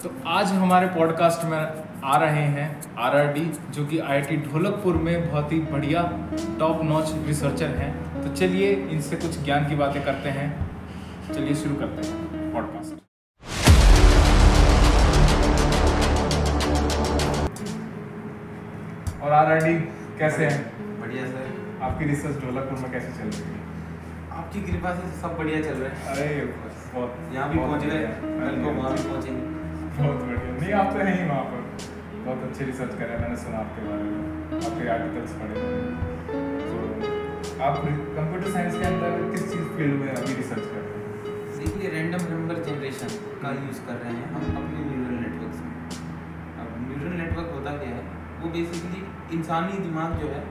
तो आज हमारे पॉडकास्ट में आ रहे हैं आरआरडी, जो कि आईआईटी ढोलकपुर में बहुत ही बढ़िया टॉप नॉच रिसर्चर हैं। तो चलिए इनसे कुछ ज्ञान की बातें करते हैं। चलिए शुरू करते हैं पॉडकास्ट। और आरआरडी कैसे हैं? बढ़िया सर। आपकी रिसर्च ढोलकपुर में कैसे चल रही है? आपकी कृपा से सब बढ़िया चल रहा है। अरे बहुत यहाँ भी पहुँच गए, कल को वहाँ भी पहुँचेंगे। बहुत बढ़िया। नहीं, आप तो हैं ही वहाँ पर, बहुत अच्छी रिसर्च कर रहे हैं। मैंने सुना आपके बारे में, आपके आर्टिकल्स पढ़े। तो आप कंप्यूटर साइंस के अंदर किस चीज़ फील्ड में अभी रिसर्च कर रहे हैं? देखिए, रैंडम नंबर जनरेशन का यूज़ कर रहे हैं हम अपने न्यूरल नेटवर्क्स में। अब न्यूरल नेटवर्क होता क्या है, वो बेसिकली इंसानी दिमाग जो है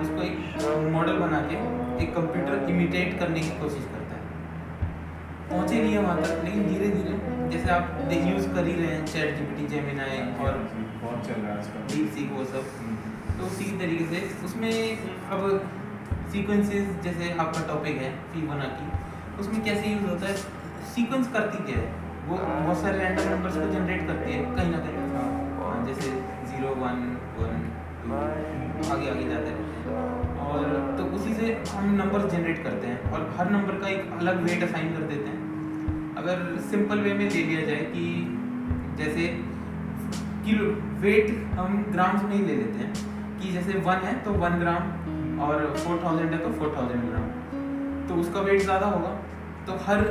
उसको एक मॉडल बना के एक कंप्यूटर इमिटेट करने की कोशिश करता है। पहुँचे नहीं है वहाँ तक, लेकिन धीरे धीरे जैसे आप यूज़ कर ही रहे हैं चैट जीपीटी, जेमिनी और बहुत चल रहा है आजकल डीपसीक, वो सब। तो उसी तरीके से उसमें अब सीक्वेंसेस, जैसे आपका टॉपिक है फिबोनाची, उसमें कैसे यूज़ होता है, सीक्वेंस करती क्या है, वो बहुत सारे रैंडम नंबर्स को जनरेट करती है कहीं ना कहीं, जैसे 0 1 1 2 आगे आगे जाते रहते हैं। और तो उसी से हम नंबर जनरेट करते हैं और हर नंबर का एक अलग वेट असाइन कर देते हैं। अगर सिंपल वे में ले लिया जाए कि जैसे किलो वेट हम ग्राम्स में ही ले लेते हैं कि जैसे 1 है तो 1 ग्राम और 4000 है तो 4000 ग्राम, तो उसका वेट ज़्यादा होगा। तो हर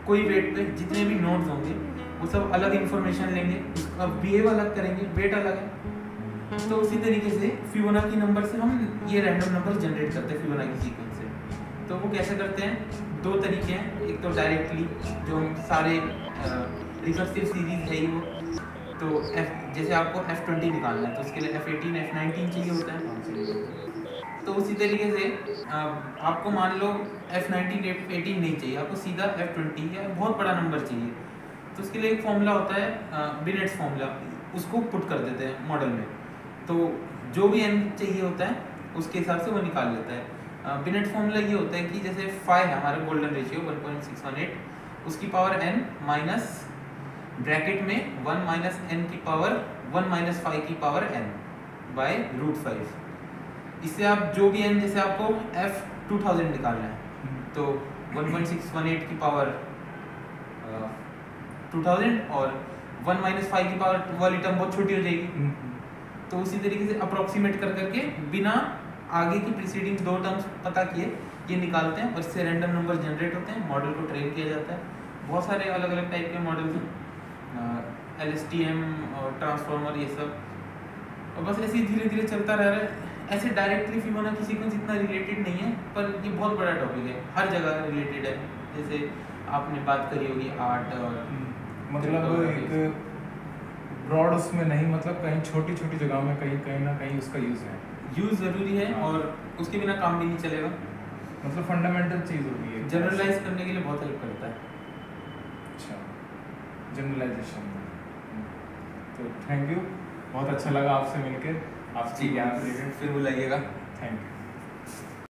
कोई वेट पे जितने भी नोड्स होंगे वो सब अलग इन्फॉर्मेशन लेंगे, उसका बिहेव अलग करेंगे, वेट अलग है। तो उसी तरीके से फिबोनाची नंबर से हम ये रैंडम नंबर जनरेट करते हैं फिबोनाची सीक्वेंस से। तो वो कैसे करते हैं, 2 तरीके हैं। एक तो डायरेक्टली, जो हम सारे रिकर्सिव सीरीज है ही वो, तो जैसे आपको F20 निकालना है तो उसके लिए F18 F19 चाहिए होता है। तो उसी तरीके से आपको मान लो F19 F18 नहीं चाहिए, आपको सीधा F20 या बहुत बड़ा नंबर चाहिए, तो उसके लिए एक फॉर्मूला होता है बिनेट्स फॉर्मूला, उसको पुट कर देते हैं मॉडल में। तो जो भी n चाहिए होता है उसके हिसाब से वो निकाल लेता है। बिनेट फॉर्मूला ये होता है कि जैसे फाई है हमारा गोल्डन रेशियो 1.618, उसकी पावर n माइनस ब्रैकेट में 1 माइनस n की पावर 1 माइनस 5 की पावर n बाय √5। इससे आप जो भी n, जैसे आपको F2000 निकालना है तो 1.618 की पावर 2000 और 1 माइनस 5 की पावर वाली टर्म बहुत छोटी हो जाएगी। तो उसी तरीके से अप्रोक्सीमेट कर करके बिना आगे की प्रीसीडिंग 2 टर्म्स पता किए ये निकालते हैं और इससे रैंडम नंबर जनरेट होते हैं, मॉडल को ट्रेन किया जाता है। बहुत सारे अलग अलग टाइप के मॉडल्स हैं, LSTM और ट्रांसफॉर्मर, ये सब। और बस ऐसे ही धीरे धीरे चलता रह रहा है। ऐसे डायरेक्टली फिबोनाची सीक्वेंस इतना रिलेटेड नहीं है, पर ये बहुत बड़ा टॉपिक है, हर जगह रिलेटेड है। जैसे आपने बात करी होगी आर्ट और मतलब एक ब्रॉड उसमें नहीं, मतलब कहीं छोटी छोटी जगह में कहीं ना कहीं उसका यूज़ है। यूज़ ज़रूरी है और उसके बिना काम भी नहीं चलेगा। मतलब फंडामेंटल चीज़ होती है, जनरलाइज करने के लिए बहुत हेल्प करता है। अच्छा, जनरलाइजेशन। तो थैंक यू, बहुत अच्छा लगा आपसे मिलकर, आपकी ज्ञान देकर। फिर बुलाइएगा। Thank you.